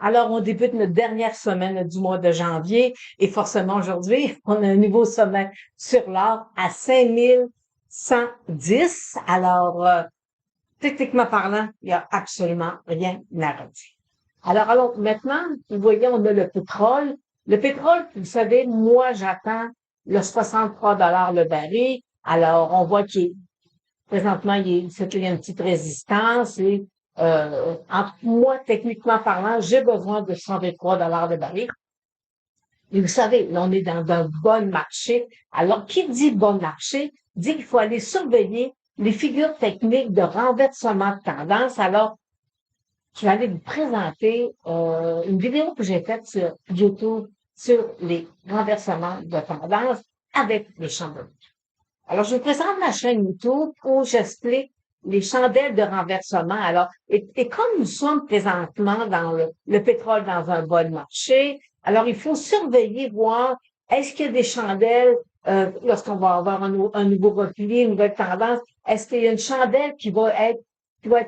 Alors, on débute notre dernière semaine du mois de janvier et forcément aujourd'hui, on a un nouveau sommet sur l'or à 5110. Alors, techniquement parlant, il n'y a absolument rien à redire. Alors, maintenant, vous voyez, on a le pétrole. Le pétrole, vous savez, moi, j'attends le 63 le baril. Alors, on voit qu'il est présentement, il y a une petite résistance et entre moi, techniquement parlant, j'ai besoin de 123 le baril. Et vous savez, là, on est dans un bon marché. Alors, qui dit bon marché, dit qu'il faut aller surveiller les figures techniques de renversement de tendance. Alors, je vais aller vous présenter une vidéo que j'ai faite sur YouTube sur les renversements de tendance avec les chandelles. Alors, je vous présente ma chaîne YouTube où j'explique les chandelles de renversement. Alors, et comme nous sommes présentement dans le pétrole dans un bon marché, alors il faut surveiller, voir est-ce qu'il y a des chandelles lorsqu'on va avoir un nouveau repli, une nouvelle tendance, est-ce qu'il y a une chandelle qui va être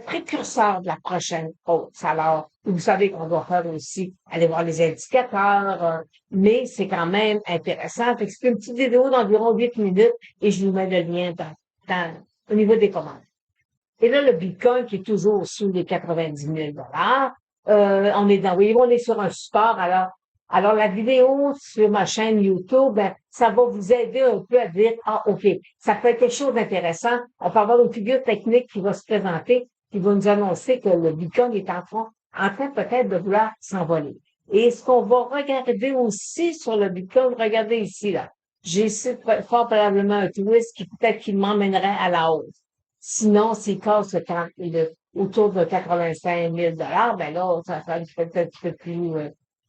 précurseur de la prochaine hausse. Alors, vous savez qu'on doit faire aussi aller voir les indicateurs, mais c'est quand même intéressant. Fait que c'est une petite vidéo d'environ 8 minutes et je vous mets le lien au niveau des commandes. Et là, le Bitcoin qui est toujours sous les 90 000 on est sur un support. Alors la vidéo sur ma chaîne YouTube, ben, ça va vous aider un peu à dire, OK, ça peut être quelque chose d'intéressant. On peut avoir une figure technique qui va se présenter, qui va nous annoncer que le Bitcoin est en train peut-être de vouloir s'envoler. Et ce qu'on va regarder aussi sur le Bitcoin, regardez ici, là. J'ai ici fort probablement un twist qui peut-être qui m'emmènerait à la hausse. Sinon, s'il casse autour de 85 000 ben là, ça va être peut-être un petit peu plus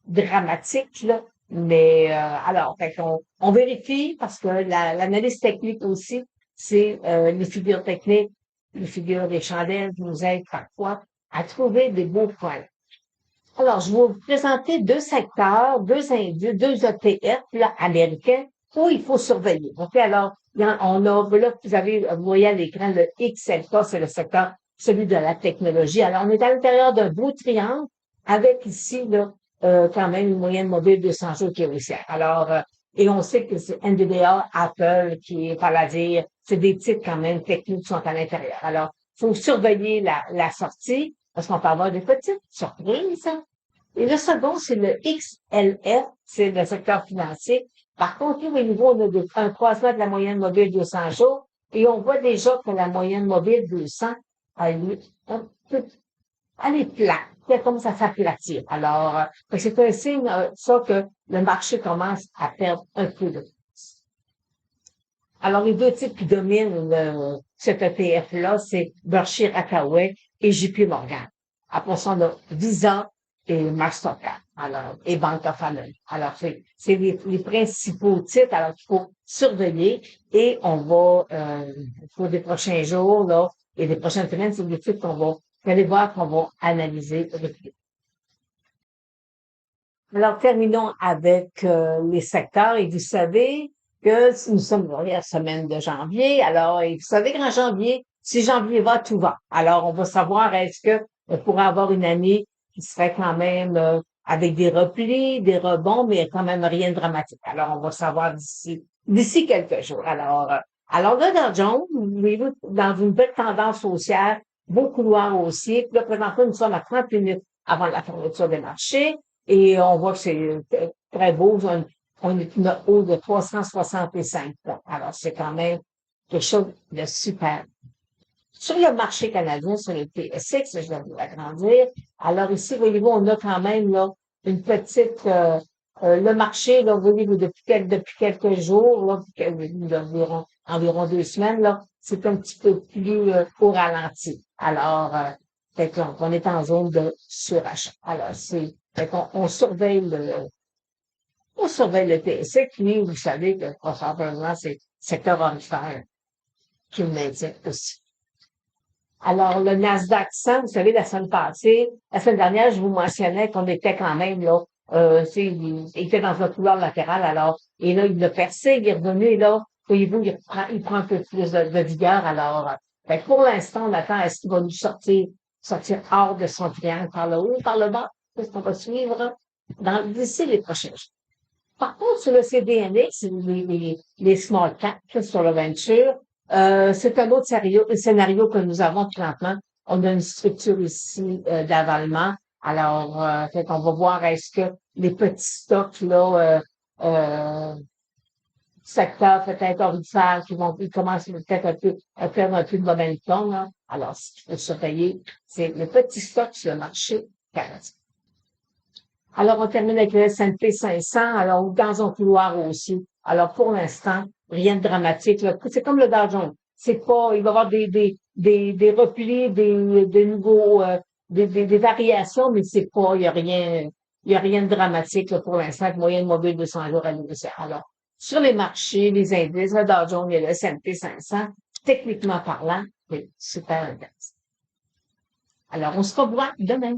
dramatique, là. Mais alors, fait on vérifie parce que l'analyse technique aussi, c'est les figures techniques, les figures des chandelles qui nous aident parfois à trouver des beaux points. Alors, je vais vous présenter deux secteurs, deux indices, deux ETF là, américains où il faut surveiller. OK, alors, on a, là, vous voyez à l'écran le XLK, c'est le secteur, celui de la technologie. Alors, on est à l'intérieur d'un beau triangle avec ici, là, quand même une moyenne mobile de 200 jours qui est haussière. Alors, et on sait que c'est NVIDIA, Apple, qui est, par la dire, c'est des titres quand même techniques qui sont à l'intérieur. Alors, il faut surveiller la sortie parce qu'on peut avoir des petites surprises. Et le second, c'est le XLF, c'est le secteur financier. Par contre, au niveau, on a un croisement de la moyenne mobile 200 jours et on voit déjà que la moyenne mobile 200, elle est plate. C'est comme ça s'aplatir. Alors, c'est un signe, ça, que le marché commence à perdre un peu de place. Alors, les deux titres qui dominent cet ETF-là, c'est Berkshire Hathaway et JP Morgan. Après ça, on a Visa et Mastercard. Alors, et Bank of America. Alors, c'est les principaux titres, alors qu'il faut surveiller et on va, pour les prochains jours, là, et les prochaines semaines, c'est des titres vous allez voir qu'on va analyser. Alors, terminons avec les secteurs. Et vous savez que nous sommes dans la semaine de janvier. Alors, et vous savez qu'en janvier, si janvier va, tout va. Alors, on va savoir est-ce que on pourrait avoir une année qui serait quand même avec des replis, des rebonds, mais quand même rien de dramatique. Alors, on va savoir d'ici quelques jours. Alors le Dow Jones, voyez-vous, dans une belle tendance haussière, beau couloir haussier. Puis là, présentement, nous sommes à 30 minutes avant la fermeture des marchés. Et on voit que c'est très beau. On est une hausse de 365 points. Alors, c'est quand même quelque chose de super. Sur le marché canadien, sur le TSX, je vais vous l'agrandir. Alors ici, voyez-vous, on a quand même là une petite le marché, là, vous voyez, depuis quelques jours, là, environ 2 semaines, là, c'est un petit peu plus au ralenti. Alors, on est en zone de surachat. Alors, on surveille le TSX, puis vous savez que probablement c'est le secteur orifère qui le maintient aussi. Alors, le Nasdaq 100, vous savez, la semaine dernière, je vous mentionnais qu'on était quand même là, il était dans un couloir latéral, alors, et là, il l'a percé, il est revenu, et là, voyez-vous, il prend un peu plus de vigueur, alors, pour l'instant, on attend, est-ce qu'il va nous sortir hors de son triangle, par le haut ou par le bas? C'est ce qu'on va suivre d'ici les prochains jours. Par contre, sur le CDNX, les small caps, là, sur le venture, c'est un autre scénario que nous avons présentement. On a une structure ici d'avalement. Alors, fait qu'on va voir est-ce que les petits stocks là, secteur peut-être orifère ils commencent peut-être un peu à faire un peu de momentum. Là. Alors, ce qu'il faut surveiller, c'est le petit stock sur le marché canadien. Alors, on termine avec le S&P 500. Alors, dans un couloir aussi. Alors, pour l'instant, rien de dramatique. C'est comme le Dow Jones. C'est pas, il va y avoir des replis, des nouveaux, des variations, mais c'est pas, il y a rien de dramatique, là, pour l'instant, avec moyenne mobile de 200 jours à l'USR. Alors, sur les marchés, les indices, le Dow Jones et le S&P 500, techniquement parlant, c'est super intéressant. Alors, on se revoit demain.